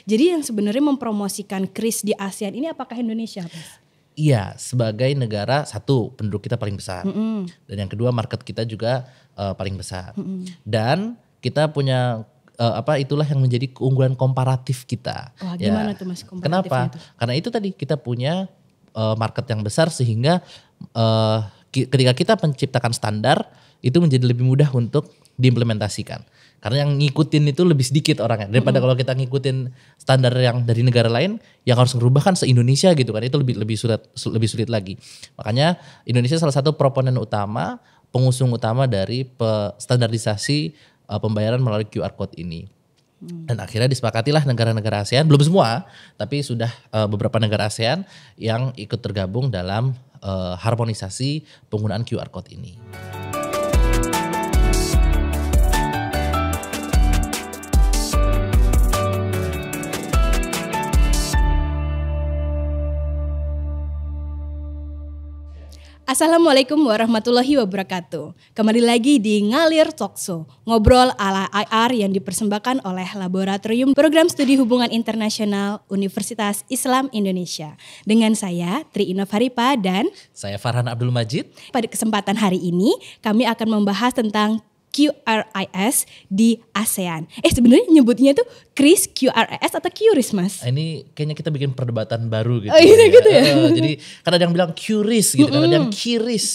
Jadi yang sebenarnya mempromosikan kris di ASEAN ini apakah Indonesia, Mas? Iya, sebagai negara satu penduduk kita paling besar, dan yang kedua market kita juga paling besar, dan kita punya itulah yang menjadi keunggulan komparatif kita. Wah, gimana tuh Mas komparatifnya? Kenapa? Karena itu tadi kita punya market yang besar sehingga ketika kita menciptakan standar itu menjadi lebih mudah untuk diimplementasikan. Karena yang ngikutin itu lebih sedikit orangnya daripada kalau kita ngikutin standar yang dari negara lain yang harus merubah kan se-Indonesia gitu kan, itu lebih sulit lagi. Makanya Indonesia salah satu proponen utama, pengusung utama dari standarisasi pembayaran melalui QR code ini. Dan akhirnya disepakatilah negara-negara ASEAN, belum semua, tapi sudah beberapa negara ASEAN yang ikut tergabung dalam harmonisasi penggunaan QR code ini. Assalamualaikum warahmatullahi wabarakatuh. Kembali lagi di Ngalir Talkshow, ngobrol ala IR yang dipersembahkan oleh Laboratorium Program Studi Hubungan Internasional Universitas Islam Indonesia. Dengan saya Tri Inofaripa dan saya Farhan Abdul Majid. Pada kesempatan hari ini kami akan membahas tentang QRIS di ASEAN. Sebenarnya nyebutnya tuh KRIS, QRIS atau QRIS, Mas? Ini kayaknya kita bikin perdebatan baru gitu. Oh iya gitu ya. Jadi kan ada yang bilang QRIS gitu, kan ada yang QRIS.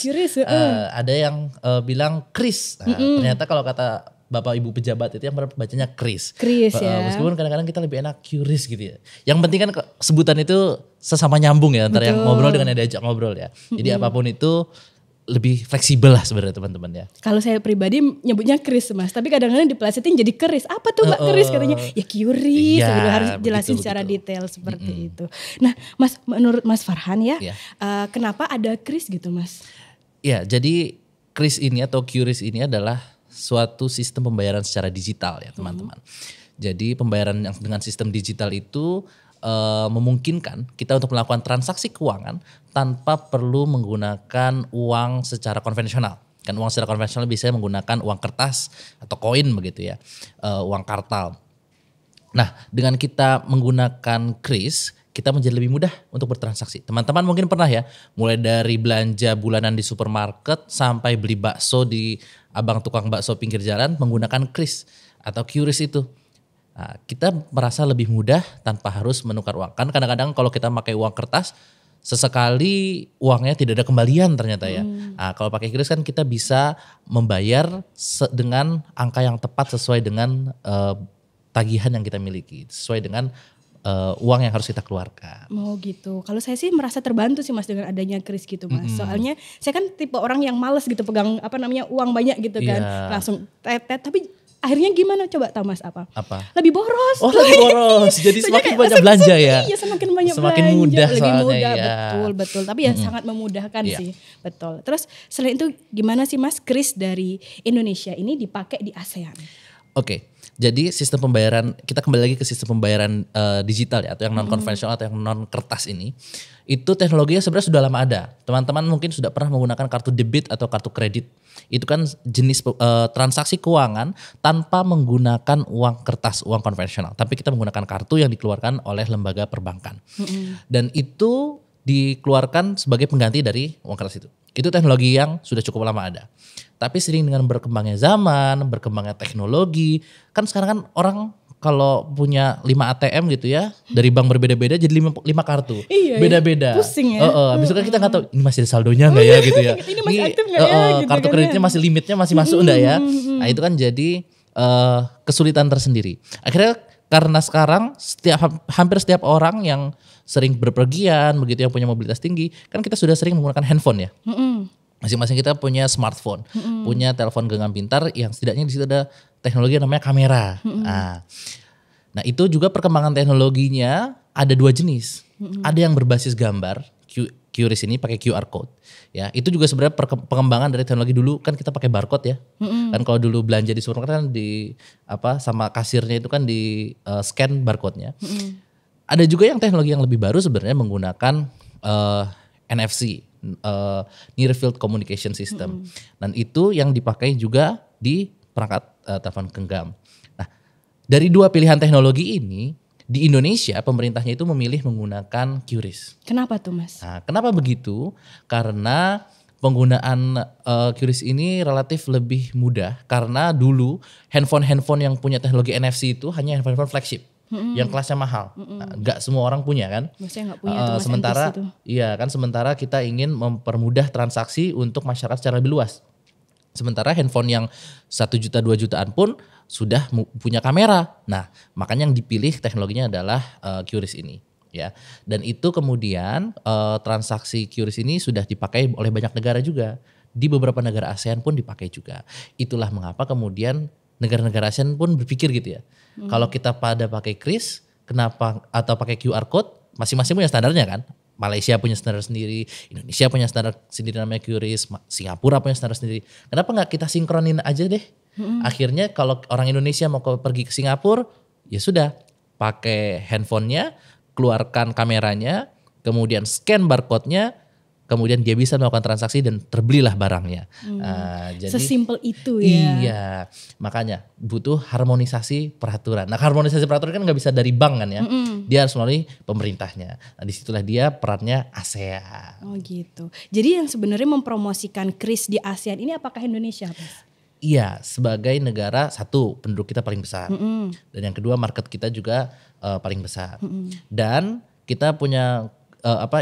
Ada yang bilang KRIS. Nah, ternyata kalau kata Bapak Ibu pejabat itu yang bacanya KRIS. KRIS ya. Meskipun kadang-kadang kita lebih enak QRIS gitu ya. Yang penting kan sebutan itu sesama nyambung ya antara yang ngobrol dengan yang diajak ngobrol ya. Jadi apapun itu lebih fleksibel lah sebenarnya teman-teman ya. Kalau saya pribadi nyebutnya kris, Mas, tapi kadang-kadang dipelesetin jadi keris. Apa tuh Mbak keris katanya? Ya QRIS, harus jelasin secara detail seperti itu. Nah, Mas, menurut Mas Farhan ya, kenapa ada kris gitu, Mas? Ya, jadi kris ini atau QRIS ini adalah suatu sistem pembayaran secara digital ya teman-teman. Jadi pembayaran yang dengan sistem digital itu memungkinkan kita untuk melakukan transaksi keuangan tanpa perlu menggunakan uang secara konvensional. Kan uang secara konvensional biasanya menggunakan uang kertas atau koin begitu ya, uang kartal. Nah, dengan kita menggunakan kris, kita menjadi lebih mudah untuk bertransaksi. Teman-teman mungkin pernah ya, mulai dari belanja bulanan di supermarket sampai beli bakso di abang tukang bakso pinggir jalan menggunakan kris atau QRIS itu. Nah, kita merasa lebih mudah tanpa harus menukar uang. Kan kadang-kadang kalau kita pakai uang kertas, sesekali uangnya tidak ada kembalian ternyata ya. Nah, kalau pakai QRIS kan kita bisa membayar dengan angka yang tepat sesuai dengan tagihan yang kita miliki, sesuai dengan uang yang harus kita keluarkan. Oh gitu. Kalau saya sih merasa terbantu sih Mas dengan adanya kris gitu Mas. Soalnya saya kan tipe orang yang males gitu pegang uang banyak gitu kan. Langsung tet. Tapi akhirnya gimana coba tahu Mas apa? Lebih boros. Oh lebih boros. Jadi semakin banyak belanja ya. Iya semakin banyak semakin belanja. Mudah lebih mudah ya. Betul. Tapi ya sangat memudahkan sih. Betul. Terus selain itu gimana sih Mas kris dari Indonesia ini dipakai di ASEAN? Oke. Jadi sistem pembayaran, kita kembali lagi ke sistem pembayaran digital ya, atau yang non konvensional atau yang non kertas ini. Itu teknologinya sebenarnya sudah lama ada. Teman-teman mungkin sudah pernah menggunakan kartu debit atau kartu kredit. Itu kan jenis transaksi keuangan tanpa menggunakan uang kertas, uang konvensional. Tapi kita menggunakan kartu yang dikeluarkan oleh lembaga perbankan. Dan itu dikeluarkan sebagai pengganti dari uang kertas itu. Itu teknologi yang sudah cukup lama ada. Tapi sering dengan berkembangnya zaman, berkembangnya teknologi. Kan sekarang kan orang kalau punya 5 ATM gitu ya, dari bank berbeda-beda jadi 5 kartu. Iya, beda-beda. Pusing ya. Habis itu kan kita gak tahu ini masih ada saldonya gak ya gitu ya. Ini masih aktif gak ya gitu kartu kan kreditnya masih limitnya masih masuk enggak ya. Nah itu kan jadi kesulitan tersendiri. Akhirnya karena sekarang hampir setiap orang yang sering berpergian begitu, yang punya mobilitas tinggi, kan kita sudah sering menggunakan handphone ya. Masing-masing kita punya smartphone, punya telepon genggam pintar yang setidaknya di situ ada teknologi yang namanya kamera. Nah itu juga perkembangan teknologinya ada 2 jenis. Ada yang berbasis gambar, QRIS ini pakai QR code. Ya, itu juga sebenarnya pengembangan dari teknologi dulu kan kita pakai barcode ya. Kan kalau dulu belanja di supermarket kan sama kasirnya itu kan di scan barcode-nya. Ada juga yang teknologi yang lebih baru sebenarnya menggunakan NFC. Near Field Communication System. Dan itu yang dipakai juga di perangkat telepon genggam. Nah, dari 2 pilihan teknologi ini Di Indonesia pemerintahnya itu memilih menggunakan QRIS. Kenapa tuh Mas? Nah, kenapa begitu? Karena penggunaan QRIS ini relatif lebih mudah karena dulu handphone yang punya teknologi NFC itu hanya handphone flagship yang kelasnya mahal. Nah, nggak semua orang punya kan? Maksudnya nggak punya tuh Mas Sementara NPC itu. iya kan sementara kita ingin mempermudah transaksi untuk masyarakat secara lebih luas. Sementara handphone yang 1 juta 2 jutaan pun sudah punya kamera. Nah, makanya yang dipilih teknologinya adalah QRIS ini, ya. Dan itu kemudian transaksi QRIS ini sudah dipakai oleh banyak negara juga. Di beberapa negara ASEAN pun dipakai juga. Itulah mengapa kemudian negara-negara ASEAN pun berpikir gitu ya. Kalau kita pada pakai QRIS, kenapa atau pakai QR code, masing-masing punya standarnya kan? Malaysia punya standar sendiri, Indonesia punya standar sendiri namanya QRIS, Singapura punya standar sendiri. Kenapa nggak kita sinkronin aja deh? Akhirnya kalau orang Indonesia mau pergi ke Singapura, ya sudah pakai handphonenya, keluarkan kameranya, kemudian scan barcode-nya, kemudian dia bisa melakukan transaksi dan terbelilah barangnya. Jadi Sesimpel itu ya. Iya, makanya butuh harmonisasi peraturan. Nah, harmonisasi peraturan kan nggak bisa dari bank kan ya, dia harus melalui pemerintahnya. Nah, disitulah dia perannya ASEAN. Oh gitu. Jadi yang sebenarnya mempromosikan QRIS di ASEAN ini apakah Indonesia, Mas? Iya, sebagai negara satu penduduk kita paling besar, dan yang kedua market kita juga paling besar, dan kita punya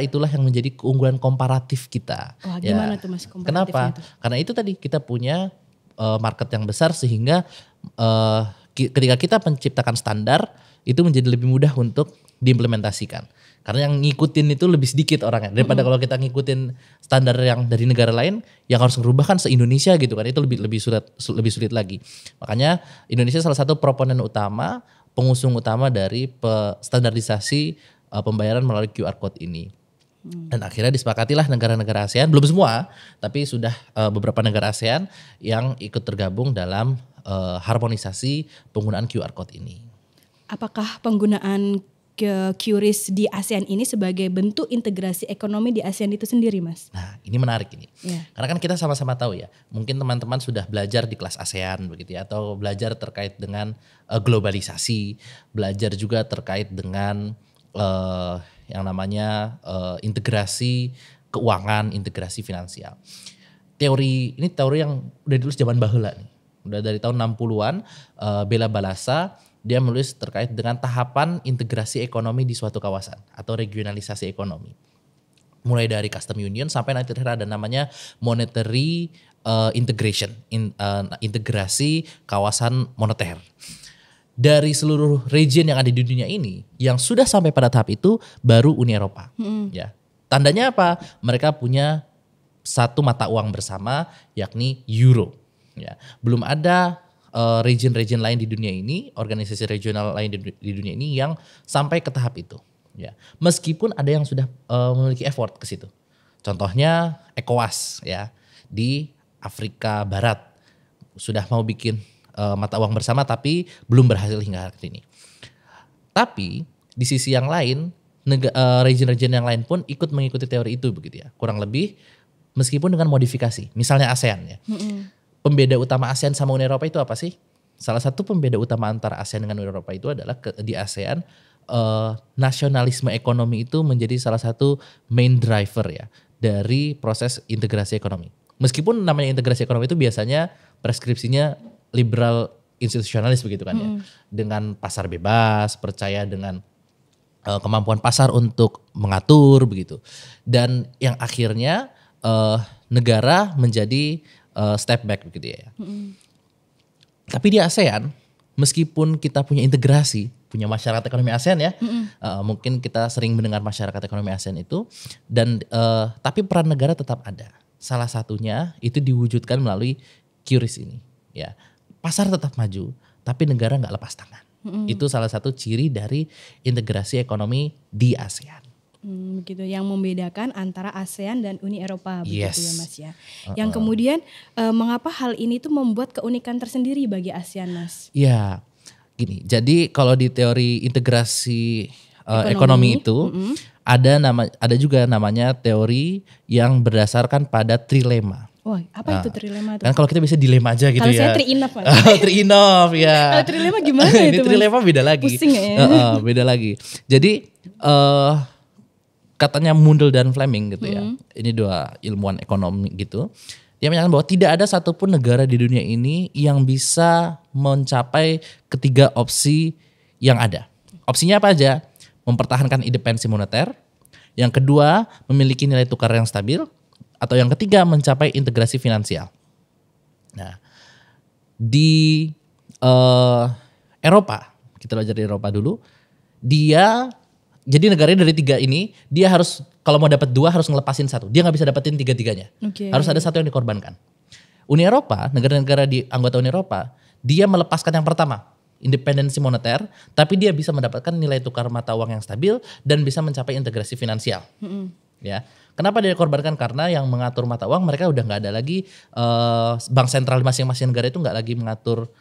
itulah yang menjadi keunggulan komparatif kita. Wah, gimana tuh Mas komparatifnya? Kenapa? Karena itu tadi kita punya market yang besar sehingga ketika kita menciptakan standar itu menjadi lebih mudah untuk diimplementasikan. Karena yang ngikutin itu lebih sedikit orangnya daripada kalau kita ngikutin standar yang dari negara lain yang harus merubah kan se-Indonesia gitu kan, itu lebih sulit lagi. Makanya Indonesia salah satu proponen utama, pengusung utama dari standarisasi pembayaran melalui QR code ini. Dan akhirnya disepakatilah negara-negara ASEAN, belum semua, tapi sudah beberapa negara ASEAN yang ikut tergabung dalam harmonisasi penggunaan QR code ini. Apakah penggunaan QRIS di ASEAN ini sebagai bentuk integrasi ekonomi di ASEAN itu sendiri, Mas? Nah, ini menarik ini. Yeah. Karena kan kita sama-sama tahu ya, mungkin teman-teman sudah belajar di kelas ASEAN begitu ya, atau belajar terkait dengan globalisasi, belajar juga terkait dengan yang namanya integrasi keuangan, integrasi finansial. Teori yang udah ditulis zaman baheula nih. Udah dari tahun 60-an, Bella Balassa dia menulis terkait dengan tahapan integrasi ekonomi di suatu kawasan atau regionalisasi ekonomi. Mulai dari custom union sampai nanti terakhir ada namanya monetary integration, integrasi kawasan moneter. Dari seluruh region yang ada di dunia ini, yang sudah sampai pada tahap itu baru Uni Eropa. Ya, tandanya apa? Mereka punya satu mata uang bersama, yakni euro. Ya, belum ada region-region lain di dunia ini, organisasi regional lain di dunia ini yang sampai ke tahap itu. Ya, meskipun ada yang sudah memiliki effort ke situ. Contohnya ECOWAS ya di Afrika Barat sudah mau bikin mata uang bersama tapi belum berhasil hingga hari ini. Tapi di sisi yang lain, region-region yang lain pun ikut mengikuti teori itu begitu ya. Kurang lebih meskipun dengan modifikasi. Misalnya ASEAN ya. Pembeda utama ASEAN sama Uni Eropa itu apa sih? Salah satu pembeda utama antara ASEAN dengan Uni Eropa itu adalah di ASEAN nasionalisme ekonomi itu menjadi salah satu main driver ya dari proses integrasi ekonomi. Meskipun namanya integrasi ekonomi itu biasanya preskripsinya liberal institusionalis begitu kan ya. Dengan pasar bebas, percaya dengan kemampuan pasar untuk mengatur begitu. Dan yang akhirnya negara menjadi step back begitu ya. Tapi di ASEAN, meskipun kita punya integrasi, punya masyarakat ekonomi ASEAN ya, mungkin kita sering mendengar masyarakat ekonomi ASEAN itu, dan tapi peran negara tetap ada. Salah satunya itu diwujudkan melalui QRIS ini. Ya, pasar tetap maju, tapi negara nggak lepas tangan. Itu salah satu ciri dari integrasi ekonomi di ASEAN. Begitu yang membedakan antara ASEAN dan Uni Eropa begitu ya Mas ya. Yang kemudian mengapa hal ini tuh membuat keunikan tersendiri bagi ASEAN Mas? Ya, gini. Jadi kalau di teori integrasi ekonomi itu ada juga namanya teori yang berdasarkan pada trilema. Wah, apa itu trilema tuh? Kan kalau kita bisa dilema aja gitu Kalau ya. saya tri-enough, Mas. Tri-enough ya. Kalau trilema gimana Ini itu, Mas? trilema beda lagi. Pusing ya? Beda lagi. Jadi katanya Mundell dan Fleming gitu ya. Ini dua ilmuwan ekonomi gitu. Dia menyatakan bahwa tidak ada satupun negara di dunia ini yang bisa mencapai ketiga opsi yang ada. Opsinya apa aja? Mempertahankan independensi moneter. Yang kedua, memiliki nilai tukar yang stabil. Atau yang ketiga, mencapai integrasi finansial. Nah, di Eropa, kita belajar di Eropa dulu, jadi negaranya dari tiga ini, dia harus kalau mau dapat dua harus ngelepasin satu. Dia nggak bisa dapetin tiga-tiganya. Okay. Harus ada satu yang dikorbankan. Uni Eropa, negara-negara di anggota Uni Eropa, dia melepaskan yang pertama, independensi moneter, tapi dia bisa mendapatkan nilai tukar mata uang yang stabil dan bisa mencapai integrasi finansial. Ya, kenapa dia dikorbankan? Karena yang mengatur mata uang mereka udah nggak ada lagi, bank sentral masing-masing negara itu nggak lagi mengatur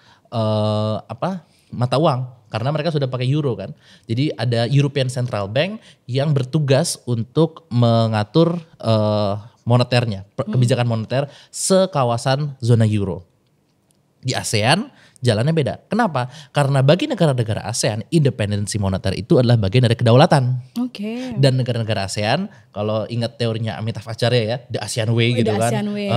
mata uang, karena mereka sudah pakai euro kan. Jadi ada European Central Bank yang bertugas untuk mengatur moneternya, kebijakan moneter sekawasan zona euro. Di ASEAN jalannya beda. Kenapa? Karena bagi negara-negara ASEAN, independensi moneter itu adalah bagian dari kedaulatan. Oke. Dan negara-negara ASEAN, kalau ingat teorinya Amitav Acharya ya, the ASEAN Way gitu kan. ASEAN Way.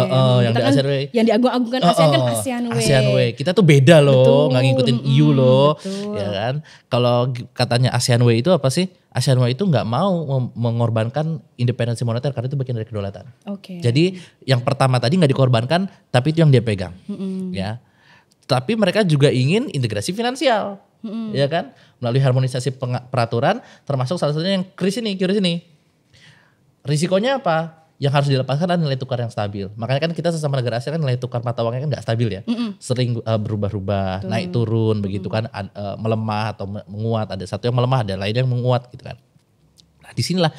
Yang the ASEAN Way. Yang diagung-agungkan ASEAN kan ASEAN Way. ASEAN Way. Kita tuh beda loh, nggak ngikutin EU loh. Betul. Ya kan? Kalau katanya ASEAN Way itu apa sih? ASEAN Way itu nggak mau mengorbankan independensi moneter karena itu bagian dari kedaulatan. Oke. Jadi yang pertama tadi nggak dikorbankan, tapi itu yang dia pegang. Ya. Tapi mereka juga ingin integrasi finansial, ya kan, melalui harmonisasi peraturan, termasuk salah satunya yang QRIS ini. Risikonya apa? Yang harus dilepaskan adalah nilai tukar yang stabil. Makanya kan kita sesama negara ASEAN kan nilai tukar mata uangnya kan nggak stabil ya, sering berubah-ubah, naik turun begitu kan, melemah atau menguat. Ada satu yang melemah, ada lain yang menguat gitu kan. Nah disinilah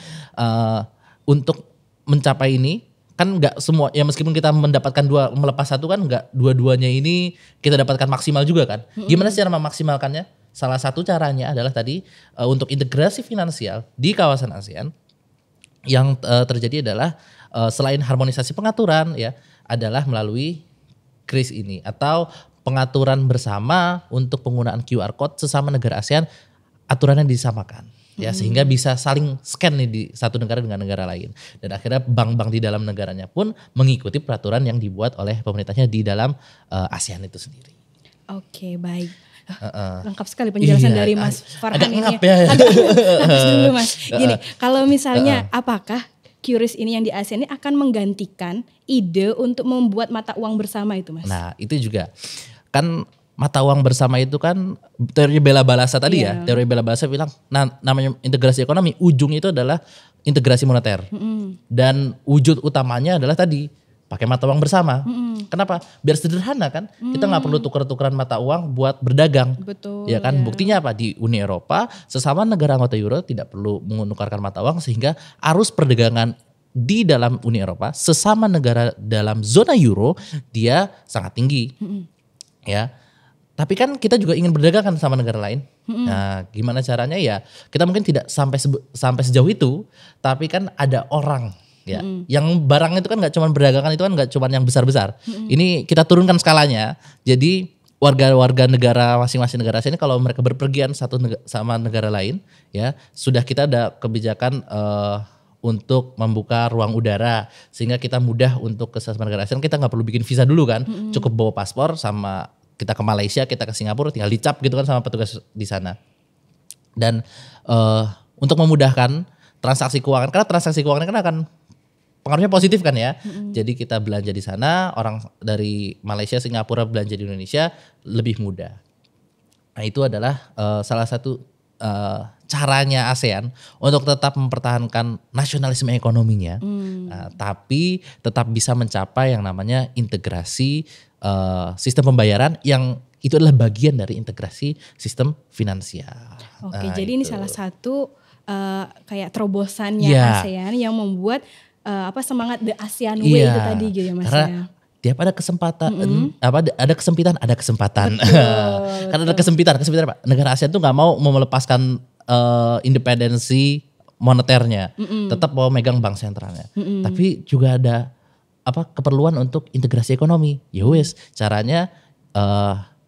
untuk mencapai ini. Kan nggak semua, ya meskipun kita mendapatkan dua, melepas satu kan nggak dua-duanya ini kita dapatkan maksimal juga kan. Gimana sih cara memaksimalkannya? Salah satu caranya adalah tadi untuk integrasi finansial di kawasan ASEAN yang terjadi adalah selain harmonisasi pengaturan ya, adalah melalui QRIS ini atau pengaturan bersama untuk penggunaan QR Code sesama negara ASEAN, aturannya disamakan. Ya, sehingga bisa saling scan nih di satu negara dengan negara lain. Dan akhirnya bank-bank di dalam negaranya pun mengikuti peraturan yang dibuat oleh pemerintahnya di dalam ASEAN itu sendiri. Oke, baik. Lengkap sekali penjelasan dari Mas Farhan ini. Agak ngap ya. Nafas dulu Mas. Gini, kalau misalnya apakah QRIS ini yang di ASEAN ini akan menggantikan ide untuk membuat mata uang bersama itu Mas? Nah itu juga. Kan mata uang bersama itu kan teori Bella Balasa tadi ya. Teori Bella Balasa bilang namanya integrasi ekonomi, ujungnya itu adalah integrasi moneter. Dan wujud utamanya adalah tadi pakai mata uang bersama. Kenapa? Biar sederhana kan. Kita nggak perlu tuker-tukeran mata uang buat berdagang. Betul. Ya kan. Buktinya apa? Di Uni Eropa sesama negara anggota Euro tidak perlu menukarkan mata uang sehingga arus perdagangan di dalam Uni Eropa sesama negara dalam zona Euro dia sangat tinggi. Ya. Tapi kan kita juga ingin berdagang kan sama negara lain. Nah, gimana caranya ya? Kita mungkin tidak sampai sejauh itu, tapi kan ada orang ya. Yang barang itu kan nggak cuma berdagangan, itu kan nggak cuma yang besar-besar. Ini kita turunkan skalanya. Jadi warga-warga negara masing-masing negara sini kalau mereka berpergian sama negara lain, ya sudah kita ada kebijakan untuk membuka ruang udara sehingga kita mudah untuk ke sesama negara ASEAN. Kita nggak perlu bikin visa dulu kan, cukup bawa paspor sama. Kita ke Malaysia, kita ke Singapura, tinggal dicap gitu kan sama petugas di sana. Dan untuk memudahkan transaksi keuangan, karena transaksi keuangan kan akan pengaruhnya positif kan ya. Jadi kita belanja di sana, orang dari Malaysia, Singapura belanja di Indonesia lebih mudah. Nah itu adalah salah satu caranya ASEAN untuk tetap mempertahankan nasionalisme ekonominya, tapi tetap bisa mencapai yang namanya integrasi sistem pembayaran yang itu adalah bagian dari integrasi sistem finansial. Oke, jadi ini salah satu kayak terobosannya ASEAN yang membuat semangat the ASEAN Way itu tadi gitu ya Mas. Karena tiap ada kesempatan, ada kesempatan. Karena ada kesempitan apa? Negara ASEAN tuh nggak mau melepaskan independensi moneternya, tetap mau megang bank sentralnya. Tapi juga ada keperluan untuk integrasi ekonomi. Ya wes, caranya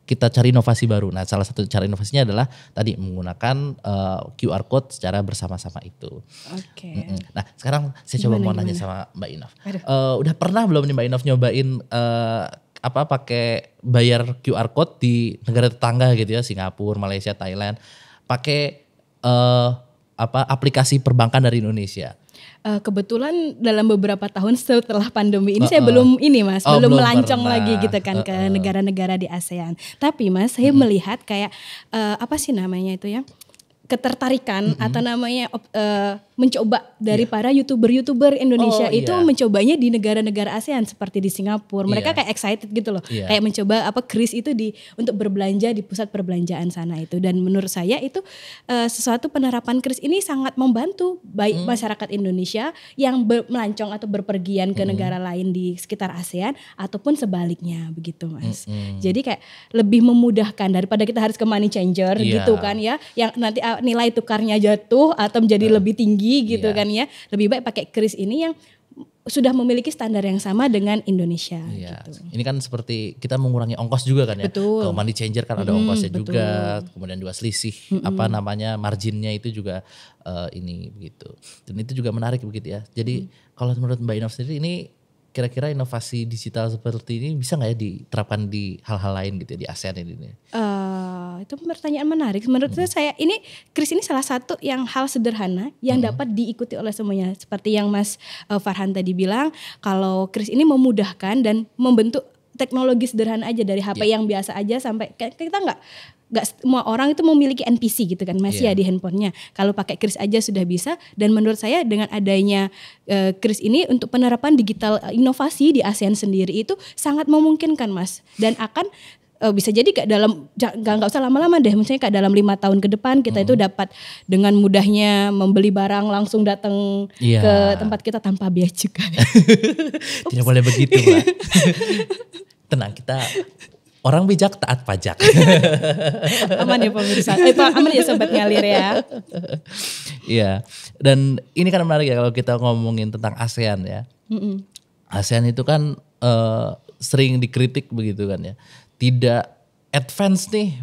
kita cari inovasi baru. Nah, salah satu cara inovasinya adalah tadi menggunakan QR code secara bersama-sama itu. Oke. Nah, sekarang saya coba mau nanya sama Mbak Inof. Udah pernah belum nih Mbak Inof nyobain pakai bayar QR code di negara tetangga gitu ya, Singapura, Malaysia, Thailand, pakai aplikasi perbankan dari Indonesia? Kebetulan dalam beberapa tahun setelah pandemi ini saya belum belum melancong pernah. lagi gitu kan ke negara-negara di ASEAN. Tapi Mas, saya melihat kayak apa sih namanya itu ya? Ketertarikan atau namanya mencoba dari para YouTuber Indonesia itu mencobanya di negara-negara ASEAN seperti di Singapura. Mereka kayak excited gitu loh. Kayak mencoba kris itu untuk berbelanja di pusat perbelanjaan sana itu. Dan menurut saya itu sesuatu penerapan kris ini sangat membantu baik masyarakat Indonesia yang melancong atau berpergian ke negara lain di sekitar ASEAN ataupun sebaliknya begitu Mas. Jadi kayak lebih memudahkan daripada kita harus ke money changer gitu kan ya. Yang nanti nilai tukarnya jatuh atau menjadi lebih tinggi gitu kan ya. Lebih baik pakai kris ini yang sudah memiliki standar yang sama dengan Indonesia gitu. Ini kan seperti kita mengurangi ongkos juga kan ya. Betul. Kalau money changer kan ada ongkosnya juga, kemudian juga selisih marginnya itu juga ini begitu. Dan itu juga menarik begitu ya. Jadi kalau menurut Mbak Inof sendiri ini kira-kira inovasi digital seperti ini bisa nggak ya diterapkan di hal-hal lain gitu ya di ASEAN ini? Itu pertanyaan menarik. Menurut saya ini kris ini salah satu yang hal sederhana yang dapat diikuti oleh semuanya. Seperti yang Mas Farhan tadi bilang, kalau kris ini memudahkan dan membentuk teknologi sederhana aja dari HP yang biasa aja sampai kita nggak semua orang itu memiliki NPC gitu kan masih ya di handphonenya. Kalau pakai kris aja sudah bisa. Dan menurut saya dengan adanya kris ini untuk penerapan digital inovasi di ASEAN sendiri itu sangat memungkinkan Mas. Dan akan bisa jadi nggak usah lama-lama deh, misalnya kayak dalam 5 tahun ke depan kita itu dapat dengan mudahnya membeli barang langsung datang ke tempat kita tanpa biaya cukai. Tidak boleh begitu Mbak. Tenang, kita orang bijak taat pajak. Aman ya pemirsa, aman ya sobat ngalir ya. Iya, dan ini kan menarik ya kalau kita ngomongin tentang ASEAN ya. ASEAN itu kan sering dikritik begitu kan ya. Tidak advance nih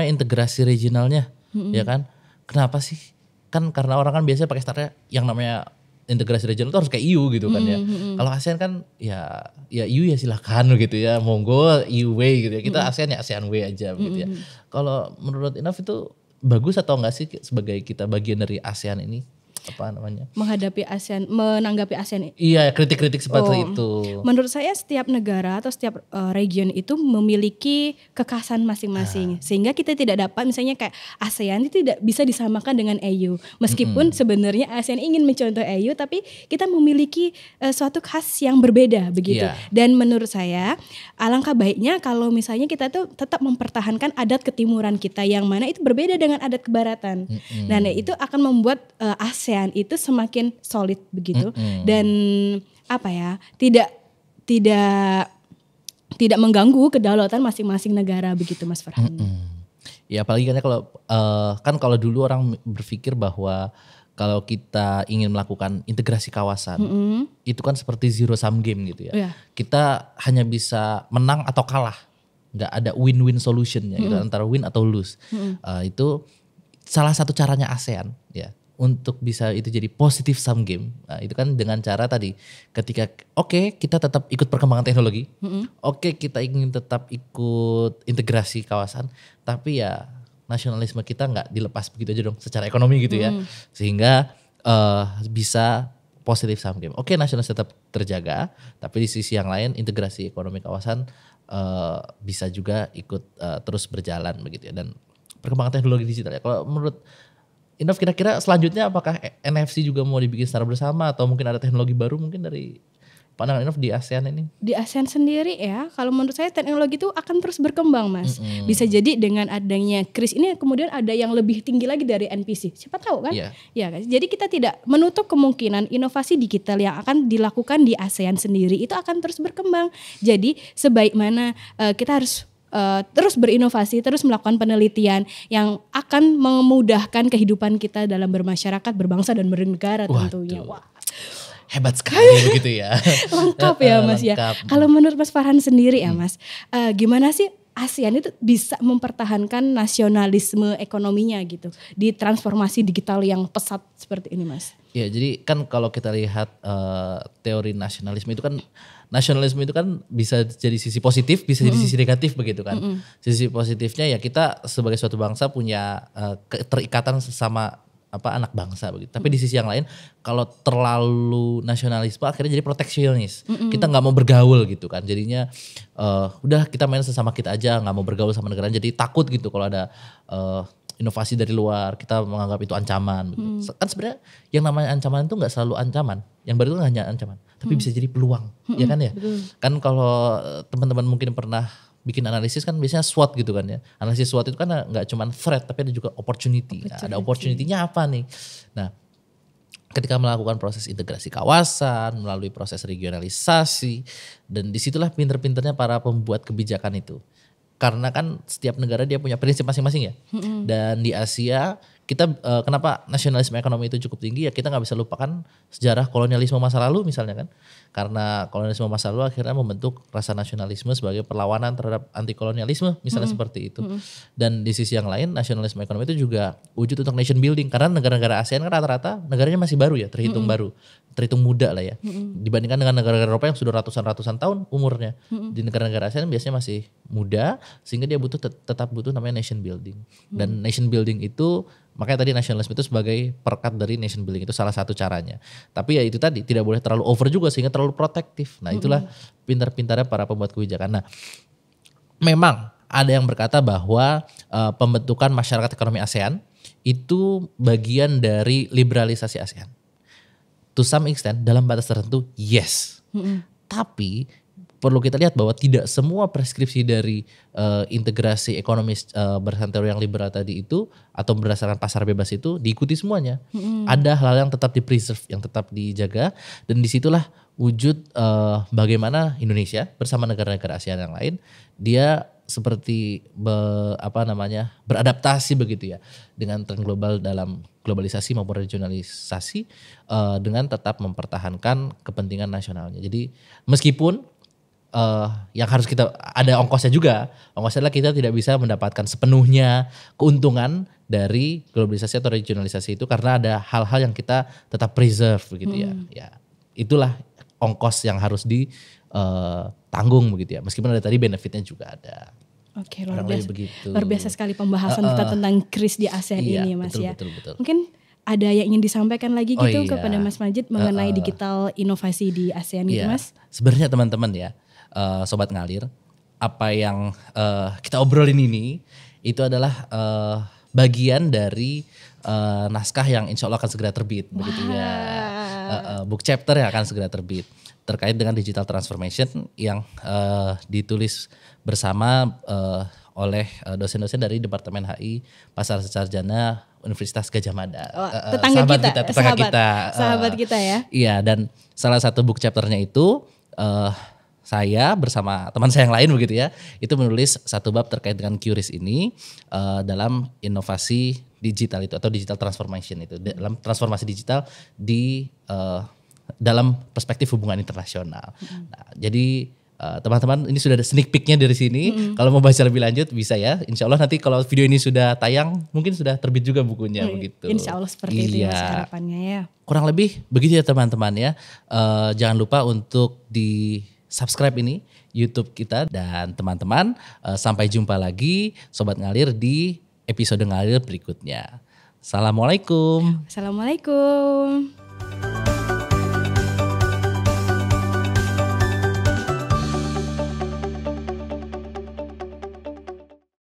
integrasi regionalnya ya kan. Kenapa sih? Kan karena orang kan biasanya pakai startnya yang namanya integrasi regional itu harus kayak EU gitu kan ya. Kalau ASEAN kan ya EU ya silahkan gitu ya, monggo EU way gitu ya. Kita ASEAN ya ASEAN way aja gitu ya. Kalau menurut Inof itu bagus atau enggak sih sebagai kita bagian dari ASEAN ini? Menanggapi ASEAN. Iya, kritik-kritik seperti itu. Menurut saya setiap negara atau setiap region itu memiliki kekhasan masing-masing. Sehingga kita tidak dapat misalnya kayak ASEAN itu tidak bisa disamakan dengan EU. Meskipun sebenarnya ASEAN ingin mencontoh EU tapi kita memiliki suatu khas yang berbeda begitu. Dan menurut saya alangkah baiknya kalau misalnya kita tuh tetap mempertahankan adat ketimuran kita yang mana itu berbeda dengan adat kebaratan. Dan itu akan membuat ASEAN itu semakin solid begitu dan tidak mengganggu kedaulatan masing-masing negara begitu Mas Farhan. Ya apalagi kan kalau dulu orang berpikir bahwa kalau kita ingin melakukan integrasi kawasan itu kan seperti zero sum game gitu ya. Kita hanya bisa menang atau kalah, nggak ada win-win solutionnya gitu, antara win atau lose. Itu salah satu caranya ASEAN ya. Untuk bisa itu jadi positive sum game, nah, itu kan dengan cara tadi ketika kita tetap ikut perkembangan teknologi, kita ingin tetap ikut integrasi kawasan, tapi ya nasionalisme kita nggak dilepas begitu aja dong secara ekonomi gitu ya, sehingga bisa positive sum game. Nasionalis tetap terjaga, tapi di sisi yang lain integrasi ekonomi kawasan bisa juga ikut terus berjalan begitu ya, dan perkembangan teknologi digital ya. Kalau menurut Inof kira-kira selanjutnya apakah NFC juga mau dibikin secara bersama atau mungkin ada teknologi baru mungkin dari pandangan Inof di ASEAN ini? Di ASEAN sendiri ya, kalau menurut saya teknologi itu akan terus berkembang Mas. Bisa jadi dengan adanya kris ini kemudian ada yang lebih tinggi lagi dari NPC. Siapa tahu kan? Ya kan? Jadi kita tidak menutup kemungkinan inovasi digital yang akan dilakukan di ASEAN sendiri itu akan terus berkembang. Jadi sebaik mana kita harus terus berinovasi, terus melakukan penelitian yang akan memudahkan kehidupan kita dalam bermasyarakat, berbangsa dan bernegara tentunya. hebat sekali begitu ya. Lengkap ya Mas ya. Lengkap. Kalau menurut Mas Farhan sendiri ya Mas, gimana sih ASEAN itu bisa mempertahankan nasionalisme ekonominya gitu di transformasi digital yang pesat seperti ini Mas? Ya jadi kan kalau kita lihat teori nasionalisme itu kan bisa jadi sisi positif, bisa jadi sisi negatif begitu kan. Sisi positifnya ya kita sebagai suatu bangsa punya keterikatan sesama anak bangsa begitu. Tapi di sisi yang lain kalau terlalu nasionalisme akhirnya jadi proteksionis. Kita nggak mau bergaul gitu kan. Jadinya udah kita main sesama kita aja, nggak mau bergaul sama negara. Jadi takut gitu kalau ada inovasi dari luar, kita menganggap itu ancaman. Gitu. Kan sebenarnya yang namanya ancaman itu nggak selalu ancaman. Yang baru itu hanya ancaman, tapi bisa jadi peluang, ya kan ya. Kan kalau teman-teman mungkin pernah bikin analisis kan biasanya SWOT gitu kan ya. Analisis SWOT itu kan nggak cuma threat tapi ada juga opportunity. Nah, ada opportunity-nya apa nih? Nah, ketika melakukan proses integrasi kawasan, melalui proses regionalisasi, dan disitulah pinter-pinternya para pembuat kebijakan itu. Karena kan setiap negara dia punya prinsip masing-masing ya. Dan di Asia kita kenapa nasionalisme ekonomi itu cukup tinggi ya, kita nggak bisa lupakan sejarah kolonialisme masa lalu misalnya kan. Karena kolonialisme masa lalu akhirnya membentuk rasa nasionalisme sebagai perlawanan terhadap anti kolonialisme misalnya seperti itu. Dan di sisi yang lain nasionalisme ekonomi itu juga wujud untuk nation building, karena negara-negara ASEAN kan rata-rata negaranya masih baru ya, terhitung baru, terhitung muda lah ya. Dibandingkan dengan negara-negara Eropa yang sudah ratusan tahun umurnya. Di negara-negara ASEAN biasanya masih muda, sehingga dia tetap butuh namanya nation building. Dan nation building itu makanya tadi nasionalisme itu sebagai perekat dari nation building, itu salah satu caranya. Tapi ya itu tadi tidak boleh terlalu over juga sehingga terlalu protektif. Nah itulah pintar-pintarnya para pembuat kebijakan. Nah memang ada yang berkata bahwa pembentukan masyarakat ekonomi ASEAN itu bagian dari liberalisasi ASEAN. To some extent dalam batas tertentu yes. Tapi perlu kita lihat bahwa tidak semua preskripsi dari integrasi ekonomi berdasarkan teori yang liberal tadi itu atau berdasarkan pasar bebas itu diikuti semuanya. Ada hal yang tetap di-preserve, yang tetap dijaga, dan disitulah wujud bagaimana Indonesia bersama negara-negara ASEAN yang lain dia seperti beradaptasi begitu ya dengan tren global dalam globalisasi maupun regionalisasi dengan tetap mempertahankan kepentingan nasionalnya. Jadi meskipun yang harus kita ada ongkosnya juga. Ongkosnya adalah kita tidak bisa mendapatkan sepenuhnya keuntungan dari globalisasi atau regionalisasi itu karena ada hal-hal yang kita tetap preserve begitu ya. Ya, itulah ongkos yang harus ditanggung begitu ya. Meskipun ada tadi benefitnya juga ada. Oke, luar biasa sekali pembahasan kita tentang KRIS di ASEAN ini Mas ya. Betul. Mungkin ada yang ingin disampaikan lagi gitu kepada Mas Majid mengenai digital inovasi di ASEAN gitu Mas? Sebenarnya teman-teman ya, Sobat Ngalir, apa yang kita obrolin ini itu adalah bagian dari naskah yang insya Allah akan segera terbit begitu ya. Book chapter yang akan segera terbit terkait dengan digital transformation yang ditulis bersama oleh dosen-dosen dari Departemen HI Pasar Sarjana Universitas Gadjah Mada. Sahabat kita ya. Iya, dan salah satu book chapternya itu saya bersama teman saya yang lain begitu ya, itu menulis satu bab terkait dengan QRIS ini dalam inovasi digital itu atau digital transformation itu, dalam transformasi digital di dalam perspektif hubungan internasional. Nah, jadi teman-teman ini sudah ada sneak peeknya dari sini. Kalau mau baca lebih lanjut bisa ya. Insya Allah nanti kalau video ini sudah tayang mungkin sudah terbit juga bukunya begitu. Insya Allah seperti itu ya harapannya ya. Kurang lebih begitu ya teman-teman ya. Jangan lupa untuk di subscribe ini YouTube kita, dan teman-teman sampai jumpa lagi Sobat Ngalir di episode Ngalir berikutnya. Assalamualaikum. Assalamualaikum.